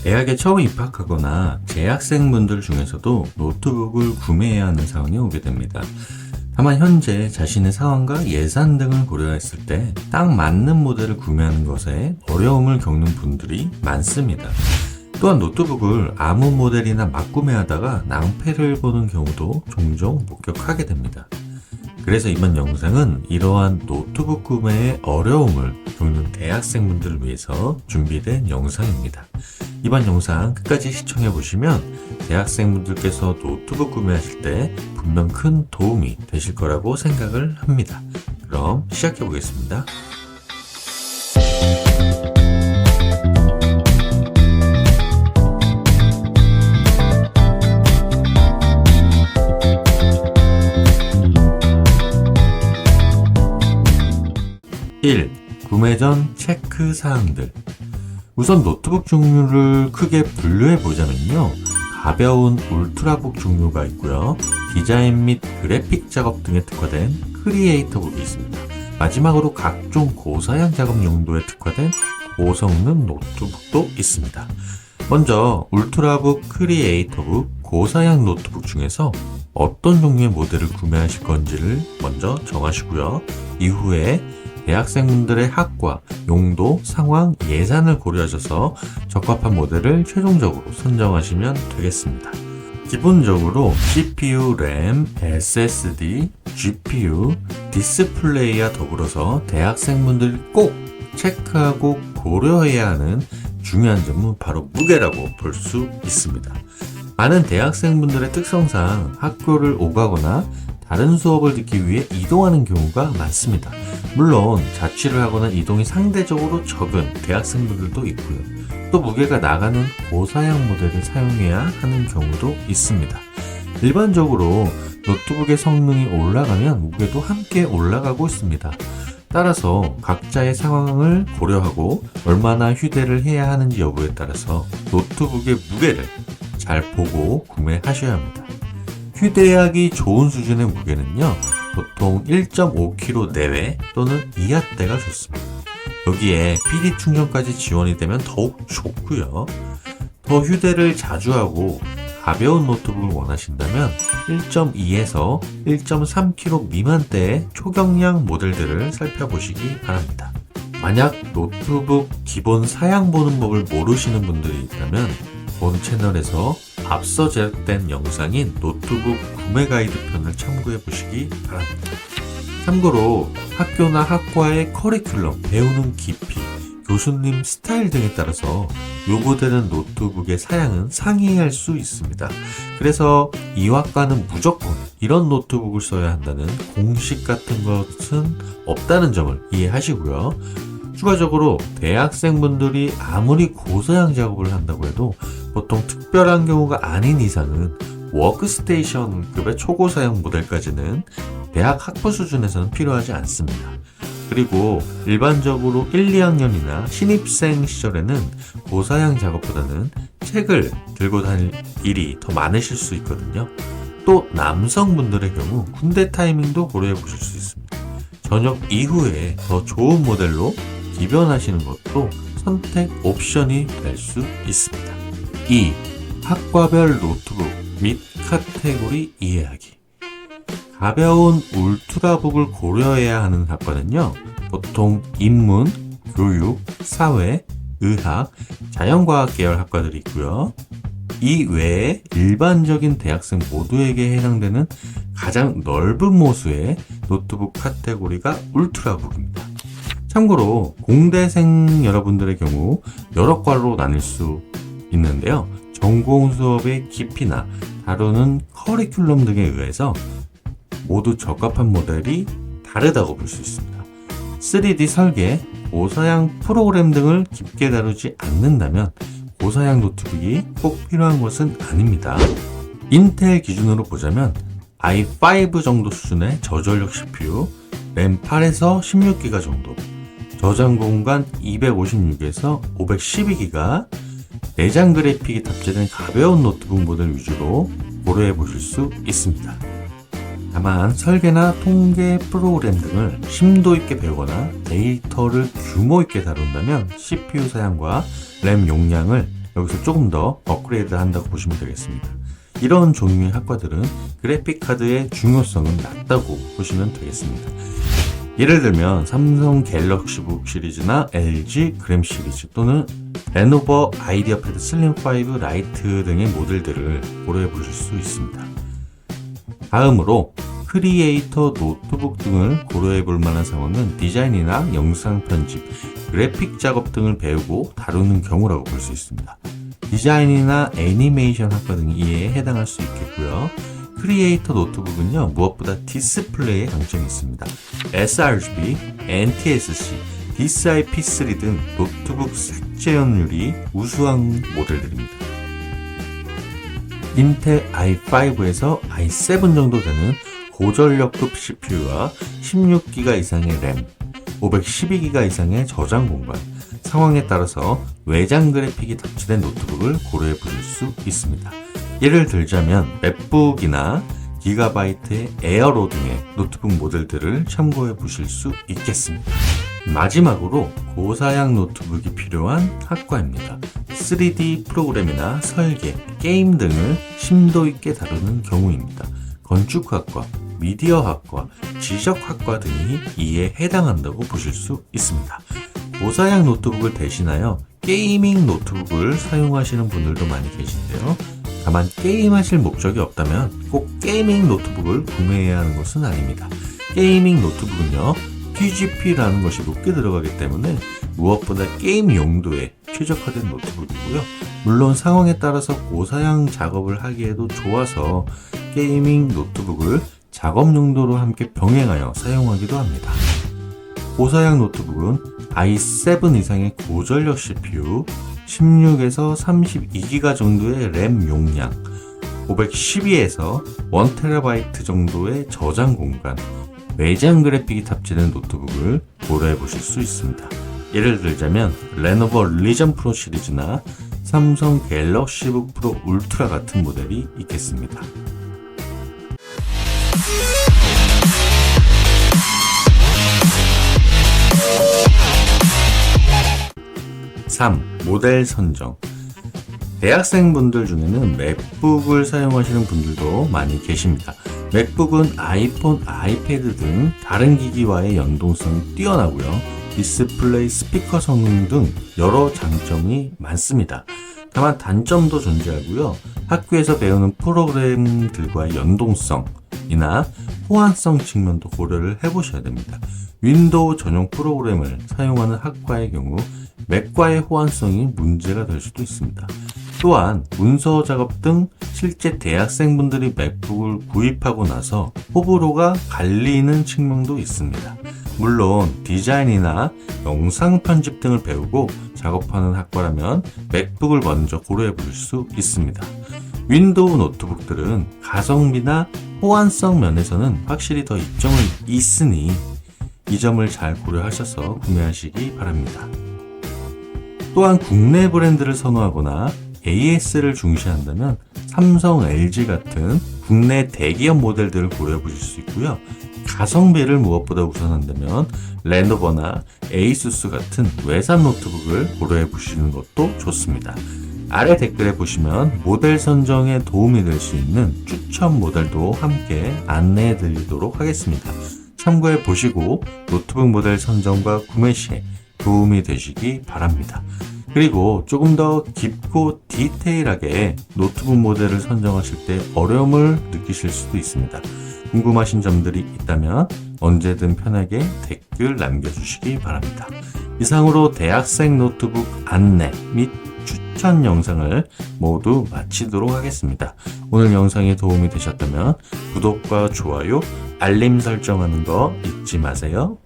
대학에 처음 입학하거나 재학생분들 중에서도 노트북을 구매해야 하는 상황이 오게 됩니다. 다만 현재 자신의 상황과 예산 등을 고려했을 때 딱 맞는 모델을 구매하는 것에 어려움을 겪는 분들이 많습니다. 또한 노트북을 아무 모델이나 막 구매하다가 낭패를 보는 경우도 종종 목격하게 됩니다. 그래서 이번 영상은 이러한 노트북 구매의 어려움을 겪는 대학생분들을 위해서 준비된 영상입니다. 이번 영상 끝까지 시청해보시면 대학생분들께서 노트북 구매하실 때 분명 큰 도움이 되실 거라고 생각을 합니다. 그럼 시작해보겠습니다. 1. 구매 전 체크 사항들. 우선 노트북 종류를 크게 분류해 보자면요. 가벼운 울트라북 종류가 있고요. 디자인 및 그래픽 작업 등에 특화된 크리에이터북이 있습니다. 마지막으로 각종 고사양 작업 용도에 특화된 고성능 노트북도 있습니다. 먼저 울트라북, 크리에이터북, 고사양 노트북 중에서 어떤 종류의 모델을 구매하실 건지를 먼저 정하시고요. 이후에 대학생분들의 학과, 용도, 상황, 예산을 고려하셔서 적합한 모델을 최종적으로 선정하시면 되겠습니다. 기본적으로 CPU, RAM, SSD, GPU, 디스플레이와 더불어서 대학생분들이 꼭 체크하고 고려해야 하는 중요한 점은 바로 무게라고 볼 수 있습니다. 많은 대학생분들의 특성상 학교를 오가거나 다른 수업을 듣기 위해 이동하는 경우가 많습니다. 물론 자취를 하거나 이동이 상대적으로 적은 대학생분들도 있고요. 또 무게가 나가는 고사양 모델을 사용해야 하는 경우도 있습니다. 일반적으로 노트북의 성능이 올라가면 무게도 함께 올라가고 있습니다. 따라서 각자의 상황을 고려하고 얼마나 휴대를 해야 하는지 여부에 따라서 노트북의 무게를 잘 보고 구매하셔야 합니다. 휴대하기 좋은 수준의 무게는요, 보통 1.5kg 내외 또는 이하대가 좋습니다. 여기에 PD 충전까지 지원이 되면 더욱 좋고요. 더 휴대를 자주 하고 가벼운 노트북을 원하신다면 1.2에서 1.3kg 미만대의 초경량 모델들을 살펴보시기 바랍니다. 만약 노트북 기본 사양 보는 법을 모르시는 분들이 있다면 본 채널에서 앞서 제작된 영상인 노트북 구매 가이드 편을 참고해 보시기 바랍니다. 참고로 학교나 학과의 커리큘럼, 배우는 깊이, 교수님 스타일 등에 따라서 요구되는 노트북의 사양은 상이할 수 있습니다. 그래서 이 학과는 무조건 이런 노트북을 써야 한다는 공식 같은 것은 없다는 점을 이해하시고요. 추가적으로 대학생분들이 아무리 고사양 작업을 한다고 해도 보통 특별한 경우가 아닌 이상은 워크스테이션급의 초고사양 모델까지는 대학 학부 수준에서는 필요하지 않습니다. 그리고 일반적으로 1, 2학년이나 신입생 시절에는 고사양 작업보다는 책을 들고 다닐 일이 더 많으실 수 있거든요. 또 남성분들의 경우 군대 타이밍도 고려해 보실 수 있습니다. 저녁 이후에 더 좋은 모델로 기변하시는 것도 선택 옵션이 될 수 있습니다. 2. 학과별 노트북 및 카테고리 이해하기. 가벼운 울트라북을 고려해야 하는 학과는요, 보통 인문, 교육, 사회, 의학, 자연과학 계열 학과들이 있고요. 이 외에 일반적인 대학생 모두에게 해당되는 가장 넓은 모수의 노트북 카테고리가 울트라북입니다. 참고로 공대생 여러분들의 경우 여러 과로 나뉠 수 있는데요. 전공 수업의 깊이나 다루는 커리큘럼 등에 의해서 모두 적합한 모델이 다르다고 볼 수 있습니다. 3D 설계, 고사양 프로그램 등을 깊게 다루지 않는다면 고사양 노트북이 꼭 필요한 것은 아닙니다. 인텔 기준으로 보자면 i5 정도 수준의 저전력 CPU, 램 8에서 16GB 정도, 저장 공간 256에서 512GB, 내장 그래픽이 탑재된 가벼운 노트북 모델 위주로 고려해 보실 수 있습니다. 다만 설계나 통계 프로그램 등을 심도 있게 배우거나 데이터를 규모 있게 다룬다면 CPU 사양과 램 용량을 여기서 조금 더 업그레이드 한다고 보시면 되겠습니다. 이런 종류의 학과들은 그래픽카드의 중요성은 낮다고 보시면 되겠습니다. 예를 들면 삼성 갤럭시북 시리즈나 LG 그램 시리즈 또는 레노버 아이디어 패드 슬림 5 라이트 등의 모델들을 고려해 보실 수 있습니다. 다음으로 크리에이터 노트북 등을 고려해 볼 만한 상황은 디자인이나 영상 편집, 그래픽 작업 등을 배우고 다루는 경우라고 볼 수 있습니다. 디자인이나 애니메이션 학과 등이 이에 해당할 수 있겠고요. 크리에이터 노트북은요, 무엇보다 디스플레이에 강점이 있습니다. sRGB, NTSC, DCI P3 등 노트북 색재현율이 우수한 모델들입니다. 인텔 i5에서 i7 정도 되는 고전력급 CPU와 16GB 이상의 램, 512GB 이상의 저장 공간, 상황에 따라서 외장 그래픽이 탑재된 노트북을 고려해 보실 수 있습니다. 예를 들자면 맥북이나 기가바이트의 에어로 등의 노트북 모델들을 참고해 보실 수 있겠습니다. 마지막으로 고사양 노트북이 필요한 학과입니다. 3D 프로그램이나 설계, 게임 등을 심도 있게 다루는 경우입니다. 건축학과, 미디어학과, 지적학과 등이 이에 해당한다고 보실 수 있습니다. 고사양 노트북을 대신하여 게이밍 노트북을 사용하시는 분들도 많이 계신데요. 다만 게임하실 목적이 없다면 꼭 게이밍 노트북을 구매해야 하는 것은 아닙니다. 게이밍 노트북은요, PGP라는 것이 높게 들어가기 때문에 무엇보다 게임 용도에 최적화된 노트북이고요. 물론 상황에 따라서 고사양 작업을 하기에도 좋아서 게이밍 노트북을 작업 용도로 함께 병행하여 사용하기도 합니다. 고사양 노트북은 i7 이상의 고전력 CPU, 16에서 32GB 정도의 램 용량, 512에서 1TB 정도의 저장 공간, 외장 그래픽이 탑재된 노트북을 고려해 보실 수 있습니다. 예를 들자면 레노버 리전 프로 시리즈나 삼성 갤럭시북 프로 울트라 같은 모델이 있겠습니다. 3. 모델 선정. 대학생분들 중에는 맥북을 사용하시는 분들도 많이 계십니다. 맥북은 아이폰, 아이패드 등 다른 기기와의 연동성이 뛰어나고요. 디스플레이, 스피커 성능 등 여러 장점이 많습니다. 다만 단점도 존재하고요. 학교에서 배우는 프로그램들과의 연동성이나 호환성 측면도 고려를 해보셔야 됩니다. 윈도우 전용 프로그램을 사용하는 학과의 경우 맥과의 호환성이 문제가 될 수도 있습니다. 또한 문서 작업 등 실제 대학생분들이 맥북을 구입하고 나서 호불호가 갈리는 측면도 있습니다. 물론 디자인이나 영상 편집 등을 배우고 작업하는 학과라면 맥북을 먼저 고려해 볼 수 있습니다. 윈도우 노트북들은 가성비나 호환성 면에서는 확실히 더 이점은 있으니 이 점을 잘 고려하셔서 구매하시기 바랍니다. 또한 국내 브랜드를 선호하거나 AS를 중시한다면 삼성, LG 같은 국내 대기업 모델들을 고려해 보실 수 있고요. 가성비를 무엇보다 우선한다면 레노버나 에이수스 같은 외산 노트북을 고려해 보시는 것도 좋습니다. 아래 댓글에 보시면 모델 선정에 도움이 될 수 있는 추천 모델도 함께 안내해 드리도록 하겠습니다. 참고해 보시고 노트북 모델 선정과 구매 시에 도움이 되시기 바랍니다. 그리고 조금 더 깊고 디테일하게 노트북 모델을 선정하실 때 어려움을 느끼실 수도 있습니다. 궁금하신 점들이 있다면 언제든 편하게 댓글 남겨주시기 바랍니다. 이상으로 대학생 노트북 안내 및 추천 영상을 모두 마치도록 하겠습니다. 오늘 영상이 도움이 되셨다면 구독과 좋아요, 알림 설정하는 거 잊지 마세요.